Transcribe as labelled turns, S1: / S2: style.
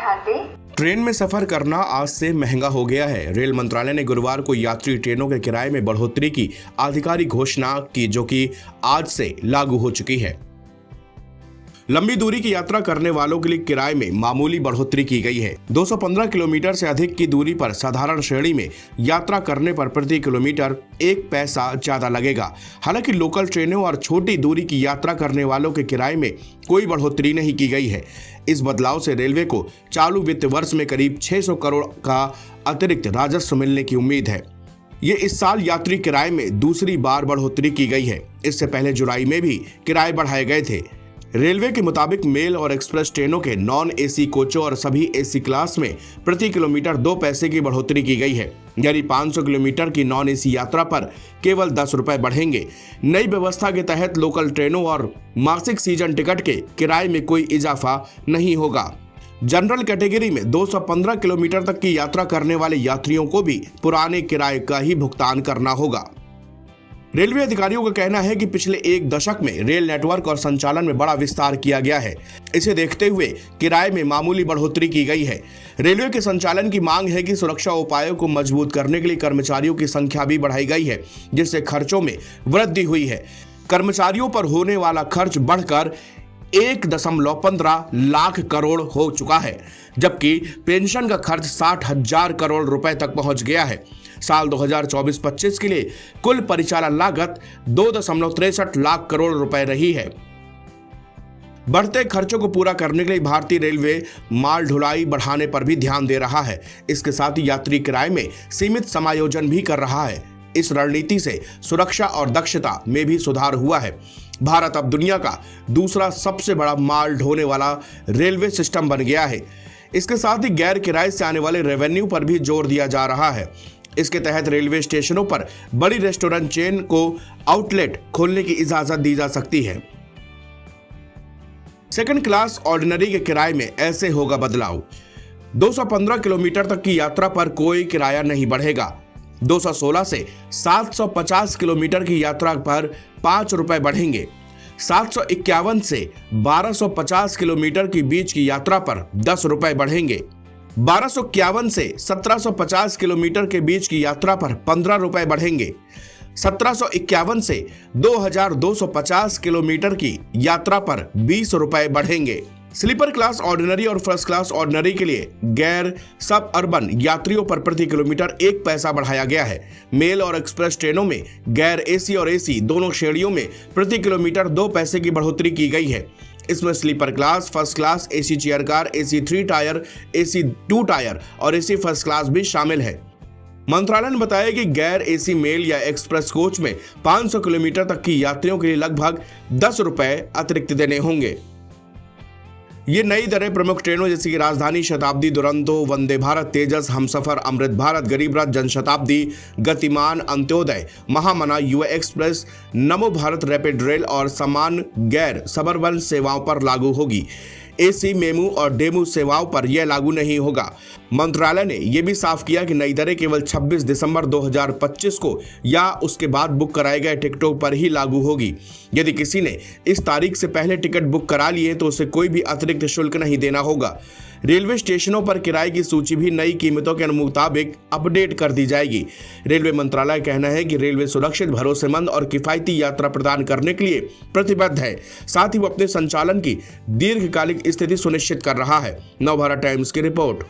S1: ध्यान दें।
S2: ट्रेन में सफर करना आज से महंगा हो गया है। रेल मंत्रालय ने गुरुवार को यात्री ट्रेनों के किराए में बढ़ोतरी की आधिकारिक घोषणा की, जो कि आज से लागू हो चुकी है। लंबी दूरी की यात्रा करने वालों के लिए किराए में मामूली बढ़ोतरी की गई है। 215 किलोमीटर से अधिक की दूरी पर साधारण श्रेणी में यात्रा करने पर प्रति किलोमीटर 1 पैसा ज्यादा लगेगा। हालांकि लोकल ट्रेनों और छोटी दूरी की यात्रा करने वालों के किराए में कोई बढ़ोतरी नहीं की गई है। इस बदलाव से रेलवे को चालू वित्त वर्ष में करीब 600 करोड़ का अतिरिक्त राजस्व मिलने की उम्मीद है। ये इस साल यात्री किराए में दूसरी बार बढ़ोतरी की गई है। इससे पहले जुलाई में भी किराए बढ़ाए गए थे। रेलवे के मुताबिक मेल और एक्सप्रेस ट्रेनों के नॉन एसी कोचों और सभी एसी क्लास में प्रति किलोमीटर 2 पैसे की बढ़ोतरी की गई है। यानी 500 किलोमीटर की नॉन एसी यात्रा पर केवल 10 रुपए बढ़ेंगे। नई व्यवस्था के तहत लोकल ट्रेनों और मासिक सीजन टिकट के किराए में कोई इजाफा नहीं होगा। जनरल कैटेगरी में 215 किलोमीटर तक की यात्रा करने वाले यात्रियों को भी पुराने किराए का ही भुगतान करना होगा। रेलवे अधिकारियों का कहना है कि पिछले 1 दशक में रेल नेटवर्क और संचालन में बड़ा विस्तार किया गया है। इसे देखते हुए किराए में मामूली बढ़ोतरी की गई है। रेलवे के संचालन की मांग है कि सुरक्षा उपायों को मजबूत करने के लिए कर्मचारियों की संख्या भी बढ़ाई गई है, जिससे खर्चों में वृद्धि हुई है। कर्मचारियों पर होने वाला खर्च बढ़कर 1.15 लाख करोड़ हो चुका है, जबकि पेंशन का खर्च 60,000 करोड़ रुपए तक पहुंच गया है। साल 2024-25 के लिए कुल परिचालन लागत 2.63 लाख करोड़ रुपए रही है। बढ़ते खर्चों को पूरा करने के लिए भारतीय रेलवे माल ढुलाई बढ़ाने पर भी ध्यान दे रहा है। इसके साथ ही यात्री किराए में सीमित समायोजन भी कर रहा है। इस रणनीति से सुरक्षा और दक्षता में भी सुधार हुआ है। भारत अब दुनिया का दूसरा सबसे बड़ा माल ढोने वाला रेलवे सिस्टम बन गया है। इसके साथ ही गैर किराए से आने वाले रेवेन्यू पर भी जोर दिया जा रहा है। इसके तहत रेलवे स्टेशनों पर बड़ी रेस्टोरेंट चेन को आउटलेट खोलने की इजाजत दी जा सकती है। सेकंड क्लास ऑर्डिनरी के किराए में ऐसे होगा बदलाव। 215 किलोमीटर तक की यात्रा पर कोई किराया नहीं बढ़ेगा। 216 से 750 किलोमीटर की यात्रा पर 5 रुपए बढ़ेंगे। 751 से 1250 किलोमीटर के बीच की यात्रा पर 10 रुपए बढ़ेंगे। 1251 से 1750 किलोमीटर के बीच की यात्रा पर 15 रुपए बढ़ेंगे। 1751 से 2250 किलोमीटर की यात्रा पर 20 रुपए बढ़ेंगे। स्लीपर क्लास ऑर्डिनरी और फर्स्ट क्लास ऑर्डिनरी के लिए गैर सब अर्बन यात्रियों पर प्रति किलोमीटर 1 पैसा बढ़ाया गया है। मेल और एक्सप्रेस ट्रेनों में गैर एसी और एसी दोनों श्रेणियों में प्रति किलोमीटर 2 पैसे की बढ़ोतरी की गई है। इसमें sleeper class, first class, AC chair car, AC 3 tier, AC 2 tier और एसी फर्स्ट क्लास भी शामिल है। मंत्रालय ने बताया कि गैर एसी मेल या एक्सप्रेस कोच में 500 किलोमीटर तक की यात्रियों के लिए लगभग 10 रुपए अतिरिक्त देने होंगे। ये नई दरें प्रमुख ट्रेनों जैसे कि राजधानी, शताब्दी, दुरंतो, वंदे भारत, तेजस, हमसफर, अमृत भारत, गरीब रथ, जनशताब्दी, गतिमान, अंत्योदय, महामना, युवा एक्सप्रेस, नमो भारत रैपिड रेल और समान गैर सबअर्बन सेवाओं पर लागू होगी। एसी, मेमू और डेमू सेवाओं पर यह लागू नहीं होगा। मंत्रालय ने यह भी साफ किया कि नई दरें केवल 26 दिसंबर 2025 को या उसके बाद बुक कराए गए टिकटों पर ही लागू होगी। यदि किसी ने इस तारीख से पहले टिकट बुक करा लिए तो उसे कोई भी अतिरिक्त शुल्क नहीं देना होगा। रेलवे स्टेशनों पर किराए की सूची भी नई कीमतों के मुताबिक अपडेट कर दी जाएगी। रेलवे मंत्रालय का कहना है कि रेलवे सुरक्षित, भरोसेमंद और किफायती यात्रा प्रदान करने के लिए प्रतिबद्ध है। साथ ही वो अपने संचालन की दीर्घकालिक स्थिति सुनिश्चित कर रहा है। नवभारत टाइम्स की रिपोर्ट।